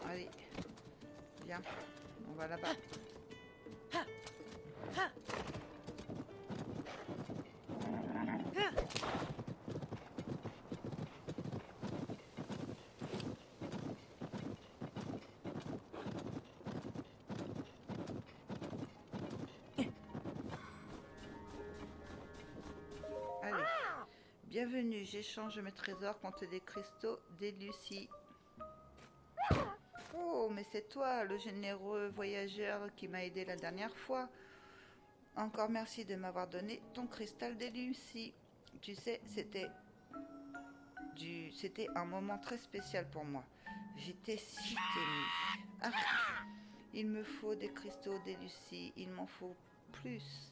Allez, viens, on va là-bas. Allez, bienvenue, j'échange mes trésors contre des cristaux d'Elucie. Oh, mais c'est toi, le généreux voyageur qui m'a aidé la dernière fois. Encore merci de m'avoir donné ton cristal d'Elucie. Tu sais, c'était un moment très spécial pour moi. J'étais si émue. Ah, il me faut des cristaux d'Elucie, il m'en faut plus.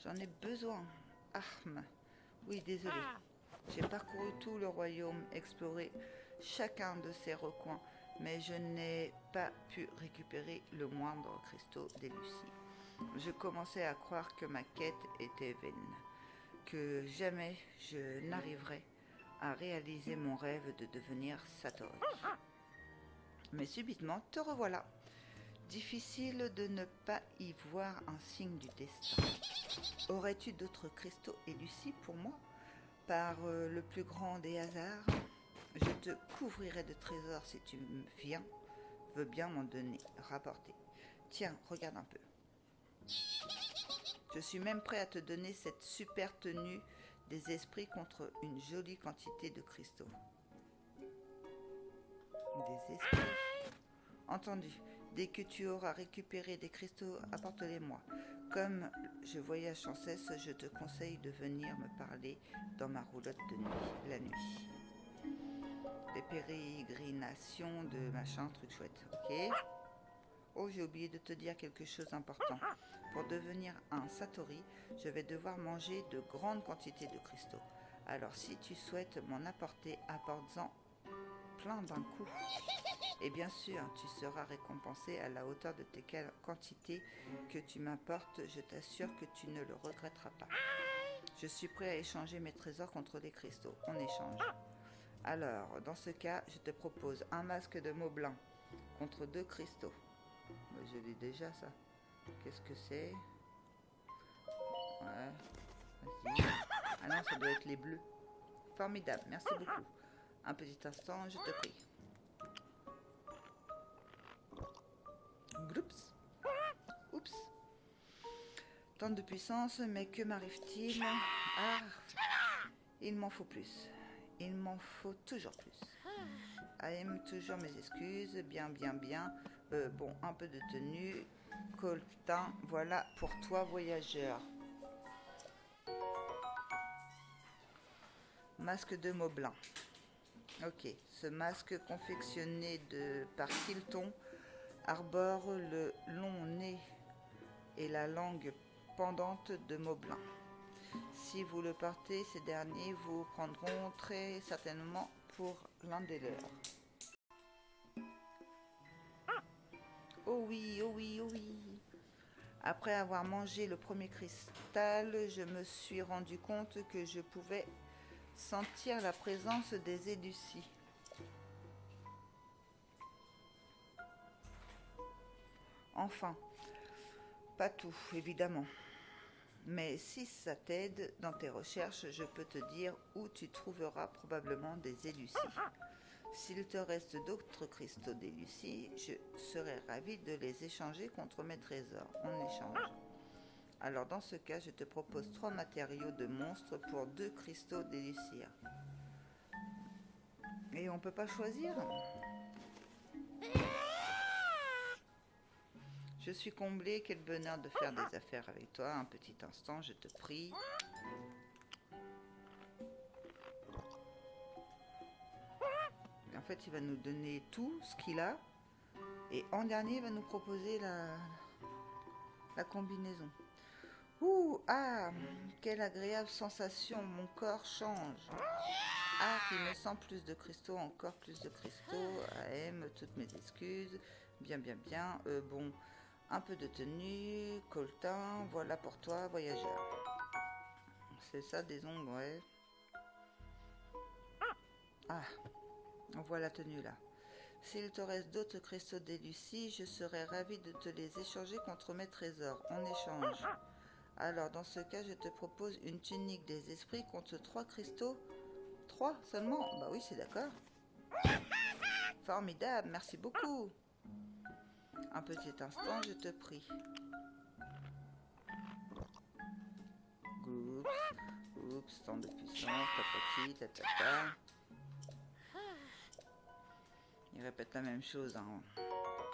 J'en ai besoin. Ah, oui, désolé. J'ai parcouru tout le royaume, exploré chacun de ses recoins, mais je n'ai pas pu récupérer le moindre cristaux d'Elucie. Je commençais à croire que ma quête était vaine, que jamais je n'arriverais à réaliser mon rêve de devenir Satori. Mais subitement, te revoilà. Difficile de ne pas y voir un signe du destin. Aurais-tu d'autres cristaux Elucie pour moi? Par le plus grand des hasards, je te couvrirai de trésors si tu veux bien m'en donner, rapporter. Tiens, regarde un peu. Je suis même prêt à te donner cette super tenue des esprits contre une jolie quantité de cristaux. Des esprits. Entendu. Dès que tu auras récupéré des cristaux, apporte-les-moi. Comme je voyage sans cesse, je te conseille de venir me parler dans ma roulotte de nuit, la nuit. Des pérégrinations de machin, truc chouette, ok? Oh, j'ai oublié de te dire quelque chose d'important. Pour devenir un Satori, je vais devoir manger de grandes quantités de cristaux. Alors si tu souhaites m'en apporter, apporte-en plein d'un coup. Et bien sûr, tu seras récompensé à la hauteur de tes quantités que tu m'apportes. Je t'assure que tu ne le regretteras pas. Je suis prêt à échanger mes trésors contre des cristaux. On échange. Alors, dans ce cas, je te propose un masque de Moblin contre 2 cristaux. Je l'ai déjà, ça. Qu'est-ce que c'est? Ouais, vas-y. Ah non, ça doit être les bleus. Formidable, merci beaucoup. Un petit instant, je te prie. Gloups. Oups. Tant de puissance, mais que m'arrive-t-il? Ah, il m'en faut plus. Il m'en faut toujours plus. AM, toujours mes excuses. Bien. Bon, un peu de tenue. Coltin, voilà pour toi, voyageur. Masque de Moblin. Ok, ce masque confectionné par Kilton arbore le long nez et la langue pendante de Moblin. Si vous le portez, ces derniers vous prendront très certainement pour l'un des leurs. Oh oui, oh oui, oh oui. Après avoir mangé le premier cristal, je me suis rendu compte que je pouvais sentir la présence des élucies. Enfin, pas tout, évidemment. Mais si ça t'aide dans tes recherches, je peux te dire où tu trouveras probablement des élucies. S'il te reste d'autres cristaux d'élucies, je serais ravie de les échanger contre mes trésors. On échange. Alors dans ce cas, je te propose 3 matériaux de monstres pour 2 cristaux d'élucie. Et on peut pas choisir? Je suis comblée, quel bonheur de faire des affaires avec toi. Un petit instant, je te prie. En fait, il va nous donner tout ce qu'il a. Et en dernier, il va nous proposer la combinaison. Ouh, ah, quelle agréable sensation, mon corps change. Ah, il me semble plus de cristaux, encore plus de cristaux. AM, toutes mes excuses. Bien. Bon, un peu de tenue, coltin, voilà pour toi, voyageur. C'est ça, des ongles, ouais. Ah, on voit la tenue là. S'il te reste d'autres cristaux d'Élucie, je serais ravie de te les échanger contre mes trésors. En échange. Alors, dans ce cas, je te propose une tunique des esprits contre 3 cristaux. 3 seulement? Bah oui, c'est d'accord. Formidable, merci beaucoup. Un petit instant, je te prie. Oups, oups, temps de puissance, tatati, tatata. Il répète la même chose. Hein.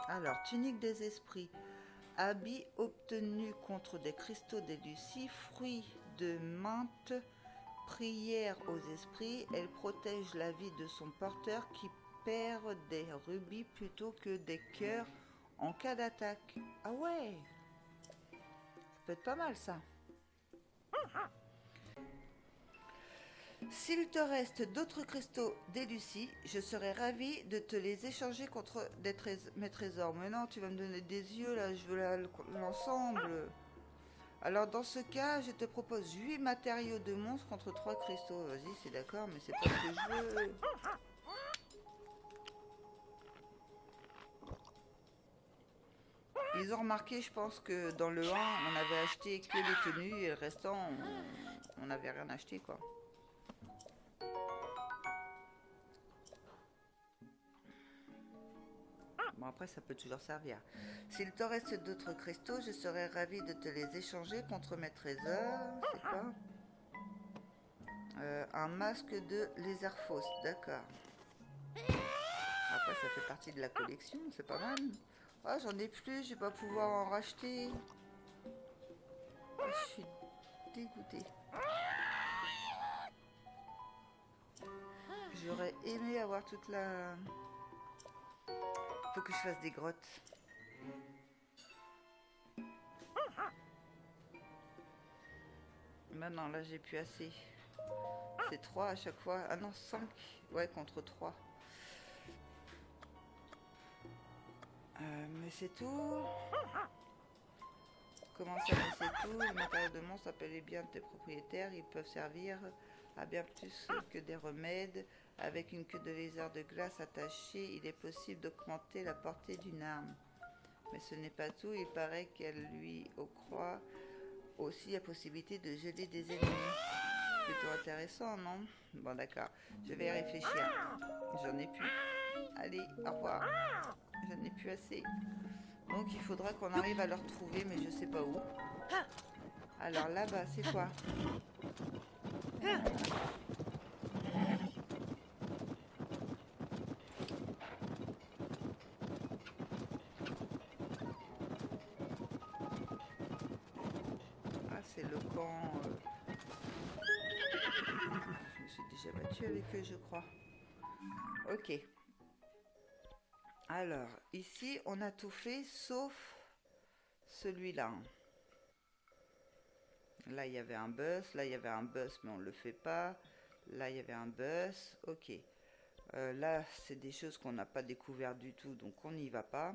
Alors, tunique des esprits. Habit obtenu contre des cristaux d'Élucie, fruits de menthe, prière aux esprits. Elle protège la vie de son porteur qui perd des rubis plutôt que des cœurs en cas d'attaque. Ah ouais, ça peut être pas mal ça. S'il te reste d'autres cristaux d'Élucie, je serais ravie de te les échanger contre mes trésors. Mais non, tu vas me donner des yeux là, je veux l'ensemble. Alors dans ce cas, je te propose 8 matériaux de monstres contre 3 cristaux. Vas-y, c'est d'accord, mais c'est pas ce que je veux. Ils ont remarqué, je pense que dans le 1, on avait acheté que les tenues et le restant, on n'avait rien acheté quoi. Bon, après, ça peut toujours servir. S'il te reste d'autres cristaux, je serais ravie de te les échanger contre mes trésors. C'est quoi? Un masque de lézard fausse, d'accord. Après, ça fait partie de la collection, c'est pas mal. Oh, j'en ai plus, je vais pas pouvoir en racheter. Oh, je suis dégoûtée. J'aurais aimé avoir toute la... Faut que je fasse des grottes. Maintenant, là, j'ai plus assez. C'est 3 à chaque fois. Ah non, 5. Ouais, contre 3. Mais c'est tout. Comment ça, mais c'est tout? Les matériaux de monstres appelez bien tes propriétaires. Ils peuvent servir à bien plus que des remèdes. Avec une queue de lézard de glace attachée, il est possible d'augmenter la portée d'une arme. Mais ce n'est pas tout. Il paraît qu'elle lui octroie aussi la possibilité de geler des ennemis. Plutôt intéressant, non? Bon, d'accord. Je vais y réfléchir. J'en ai plus. Allez, au revoir. J'en ai plus assez. Donc, il faudra qu'on arrive à le retrouver, mais je sais pas où. Alors, là-bas, c'est quoi? Ah, c'est le camp... Je me suis déjà battue avec eux, je crois. Ok. Alors, ici, on a tout fait, sauf celui-là. Là, il y avait un bus. Là, il y avait un bus, mais on ne le fait pas. Là, il y avait un bus. Ok. Là, c'est des choses qu'on n'a pas découvert du tout, donc on n'y va pas.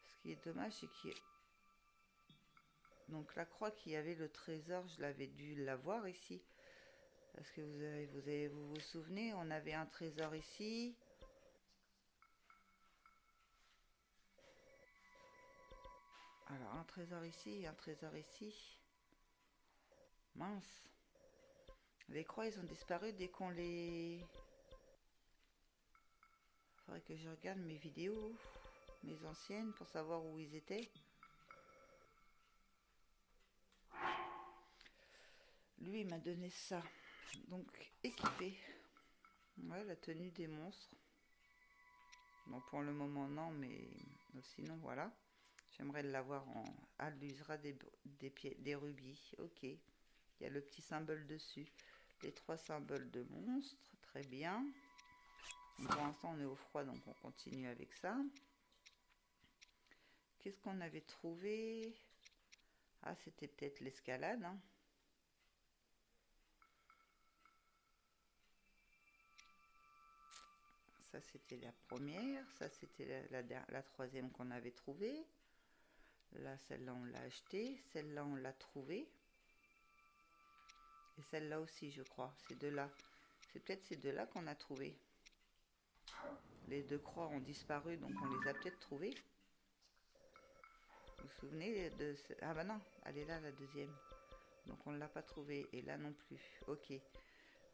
Ce qui est dommage, c'est qu'il y a... Donc la croix qui avait le trésor, je l'avais dû l'avoir ici. Parce que vous vous souvenez, on avait un trésor ici. Alors un trésor ici et un trésor ici. Mince. Les croix, ils ont disparu dès qu'on les... Faudrait que je regarde mes vidéos, mes anciennes, pour savoir où ils étaient. Lui, il m'a donné ça. Donc, équipé. Ouais, la tenue des monstres. Bon, pour le moment, non, mais sinon, voilà. J'aimerais l'avoir en... Ah, l'usera des rubis. Ok. Il y a le petit symbole dessus. Les 3 symboles de monstres. Très bien. Donc, pour l'instant, on est au froid, donc on continue avec ça. Qu'est-ce qu'on avait trouvé? Ah, c'était peut-être l'escalade, hein. Ça, c'était la première. Ça, c'était la troisième qu'on avait trouvée. Là, celle-là, on l'a achetée. Celle-là, on l'a trouvée. Et celle-là aussi, je crois. Ces deux-là. C'est peut-être ces deux-là qu'on a trouvés. Les deux croix ont disparu, donc on les a peut-être trouvés. Vous vous souvenez de ce... Ah bah non, elle est là, la deuxième. Donc on ne l'a pas trouvée. Et là non plus. Ok.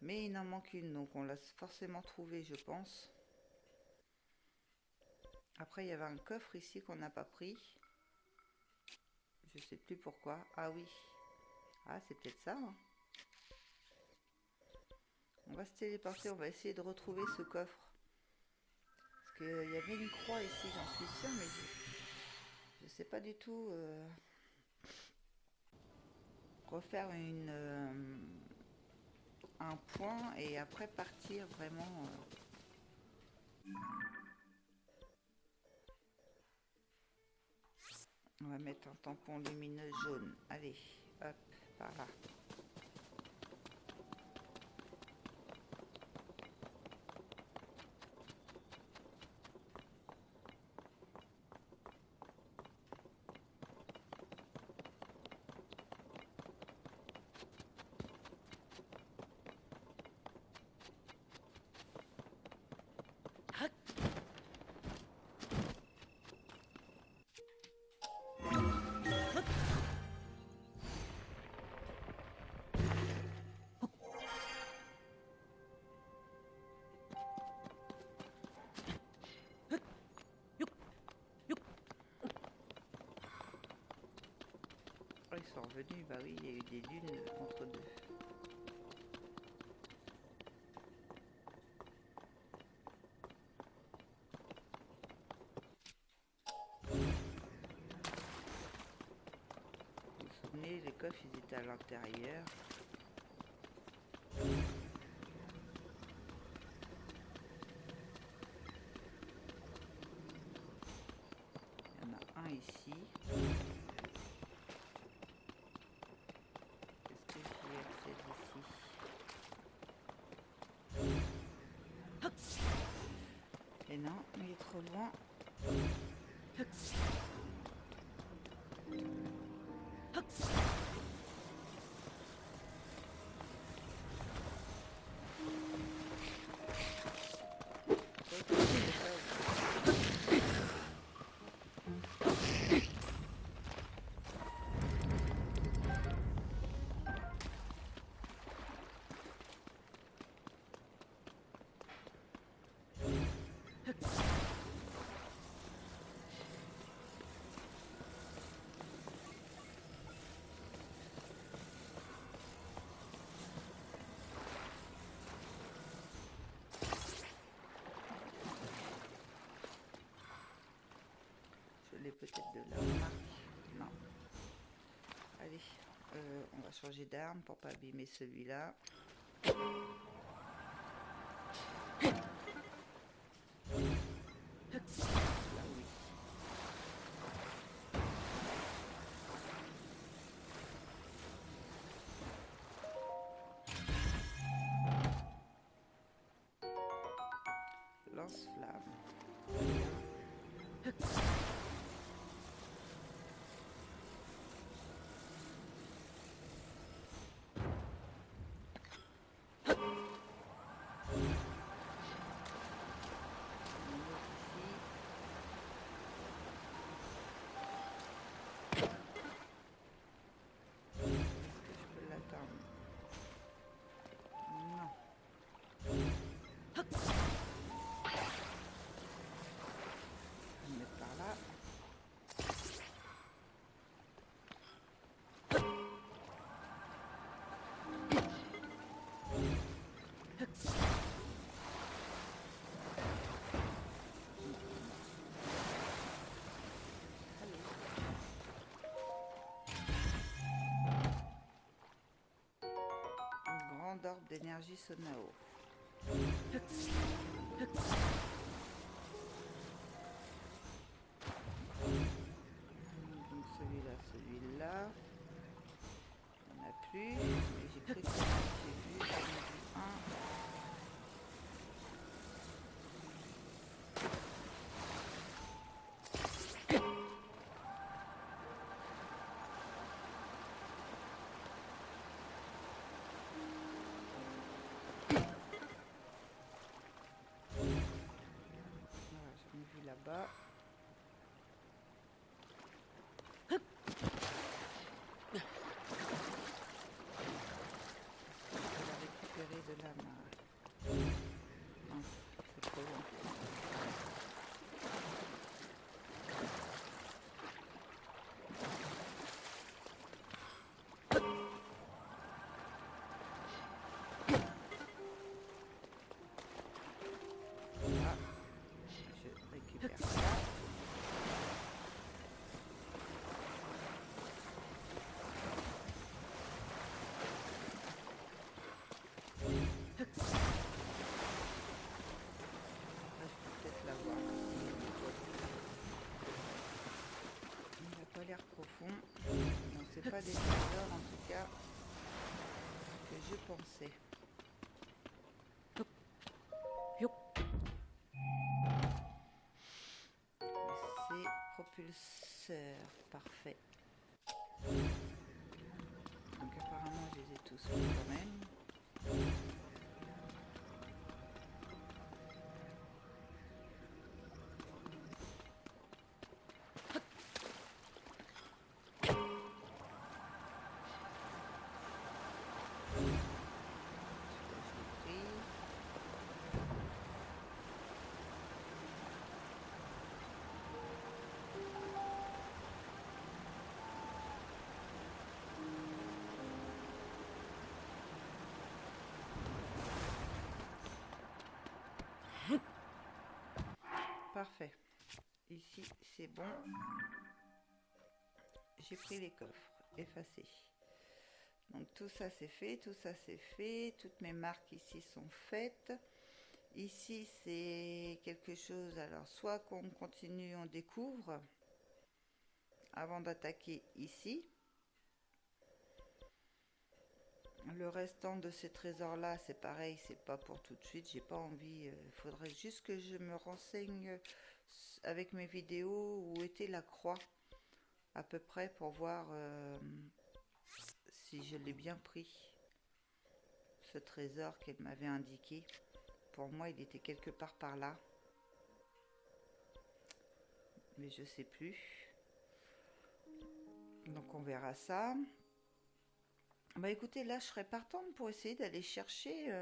Mais il en manque une, donc on l'a forcément trouvée, je pense. Après, il y avait un coffre ici qu'on n'a pas pris. Je sais plus pourquoi. Ah oui. Ah, c'est peut-être ça. Hein. On va se téléporter, on va essayer de retrouver ce coffre. Parce qu'il y avait une croix ici, j'en suis sûre, mais je sais pas du tout refaire un point et après partir vraiment. On va mettre un tampon lumineux jaune. Allez, hop, par là. Oh, ils sont revenus, bah oui, il y a eu des lunes entre deux. Vous vous souvenez, les coffres, ils étaient à l'intérieur. Il y en a un ici. Est-ce que j'y accède ici? Et non, il est trop loin. Je l'ai peut-être de là. Non. Allez, on va changer d'arme pour pas abîmer celui-là. Lance-flamme. D'orbe d'énergie Sonao. Donc celui-là. Il n'y en a plus. Mais j'ai cru que j'ai vu un. faire ça. Profond. Donc c'est pas des trésors en tout cas que je pensais. C'est propulseur, parfait. Donc apparemment je les ai tous mis quand même. Parfait. Ici, c'est bon. J'ai pris les coffres. Effacés. Donc tout ça, c'est fait. Tout ça, c'est fait. Toutes mes marques ici sont faites. Ici, c'est quelque chose... Alors, soit qu'on continue, on découvre avant d'attaquer ici. Le restant de ces trésors-là, c'est pareil, c'est pas pour tout de suite. J'ai pas envie. Il faudrait juste que je me renseigne avec mes vidéos où était la croix à peu près pour voir si je l'ai bien pris. Ce trésor qu'elle m'avait indiqué. Pour moi, il était quelque part par là. Mais je sais plus. Donc on verra ça. Bah écoutez, là je serais partante pour essayer d'aller chercher...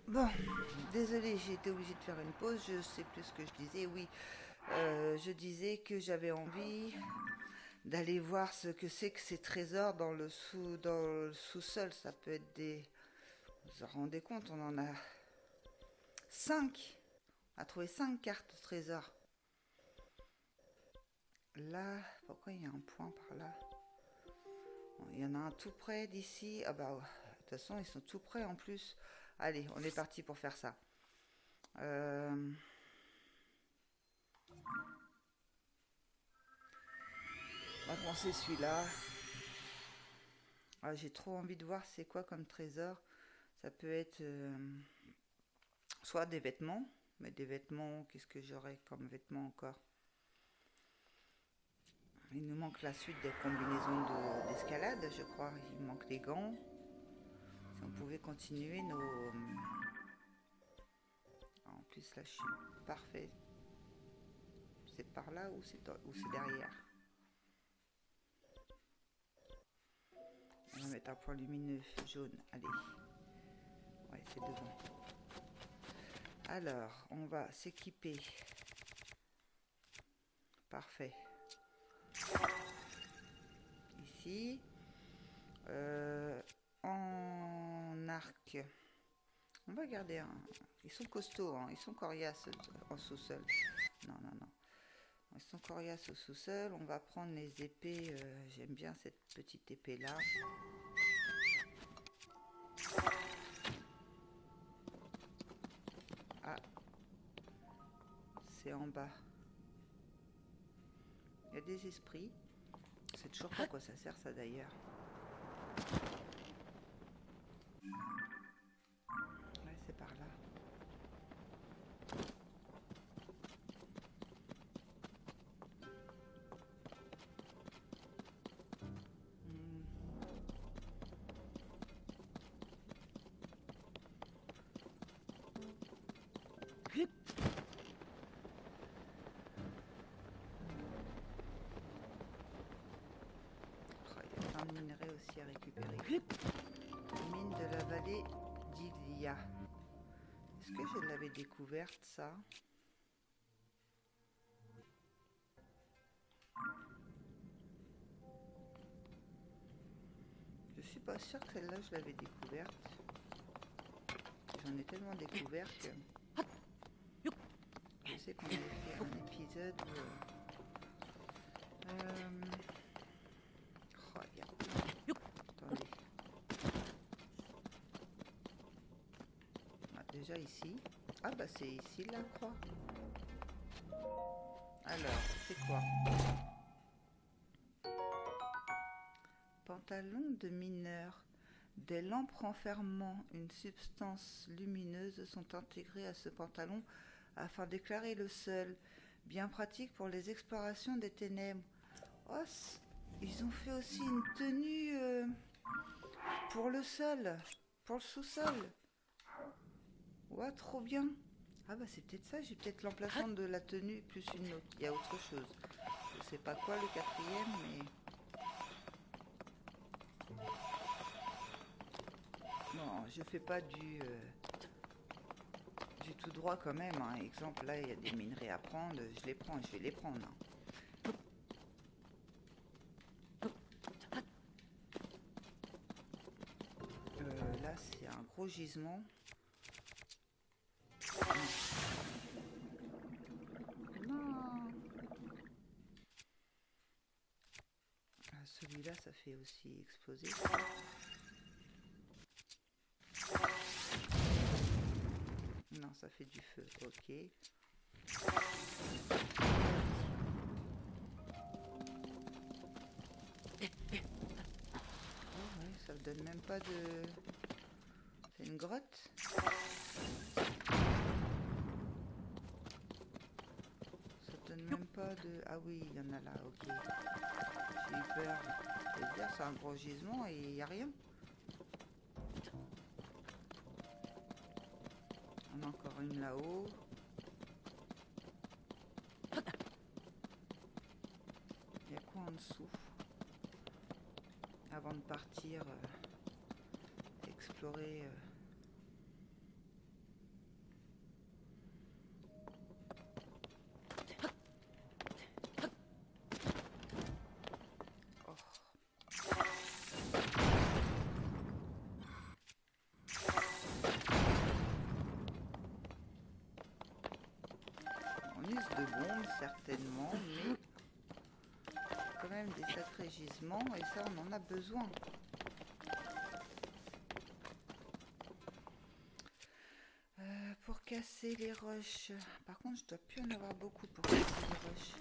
Bon, désolée, j'ai été obligée de faire une pause, je sais plus ce que je disais, oui. Je disais que j'avais envie d'aller voir ce que c'est que ces trésors dans le sous-sol. Ça peut être des... Vous vous rendez compte, on en a 5. On a trouvé 5 cartes de trésors. Là, pourquoi il y a un point par là? Il y en a un tout près d'ici. Ah bah, de toute façon, ils sont tout près en plus. Allez, on est parti pour faire ça. On va commencer celui-là. Ah, j'ai trop envie de voir c'est quoi comme trésor. Ça peut être soit des vêtements. Mais des vêtements, qu'est-ce que j'aurais comme vêtements encore? Il nous manque la suite des combinaisons d'escalade, je crois. Il manque les gants. Si on pouvait continuer nos... En plus, là, je suis parfait. C'est par là ou c'est derrière? On va mettre un point lumineux jaune. Allez. Ouais, c'est devant. Alors, on va s'équiper. Parfait. Ici. En arc. On va garder un... Ils sont costauds, hein. Ils sont coriaces en sous-sol. Non, non, non. Ils sont coriaces au sous-sol. On va prendre les épées. J'aime bien cette petite épée-là. Ah. C'est en bas. Il y a des esprits. Je sais toujours pas à quoi ça sert, ça, d'ailleurs. Ouais, c'est par là. Minerai aussi à récupérer. Mine de la vallée d'Ilia. Est-ce que je l'avais découverte, ça? Je suis pas sûre que celle-là je l'avais découverte. J'en ai tellement découvert que je sais qu'on avait fait un épisode où... oh, il y a... Attendez. Ah, déjà ici. Ah bah c'est ici la croix. Alors, c'est quoi? Pantalon de mineur. Des lampes renfermant une substance lumineuse sont intégrées à ce pantalon afin d'éclairer le sol. Bien pratique pour les explorations des ténèbres. Oh, ils ont fait aussi une tenue pour le sol, pour le sous-sol. Ouais, trop bien. Ah bah c'est peut-être ça, j'ai peut-être l'emplacement de la tenue plus une autre. Il y a autre chose. Je sais pas quoi le quatrième, mais... Non, je fais pas du tout droit quand même. Hein. Exemple, là, il y a des minerais à prendre. Je les prends, je vais les prendre. Hein. Là, c'est un gros gisement. Non. Celui-là, ça fait aussi exploser. Non, ça fait du feu. Ok. Oh ouais, ça ne donne même pas de... C'est une grotte. Ça donne même pas de... Ah oui, il y en a là, ok. J'ai eu peur. Je veux dire, c'est un gros gisement et il n'y a rien. On a encore une là-haut. Il y a quoi en dessous? Avant de partir explorer... Oh. On use de bombes certainement, mais quand même des sacrés gisements et ça on en a besoin. Pour casser les roches. Par contre je dois plus en avoir beaucoup pour casser les roches.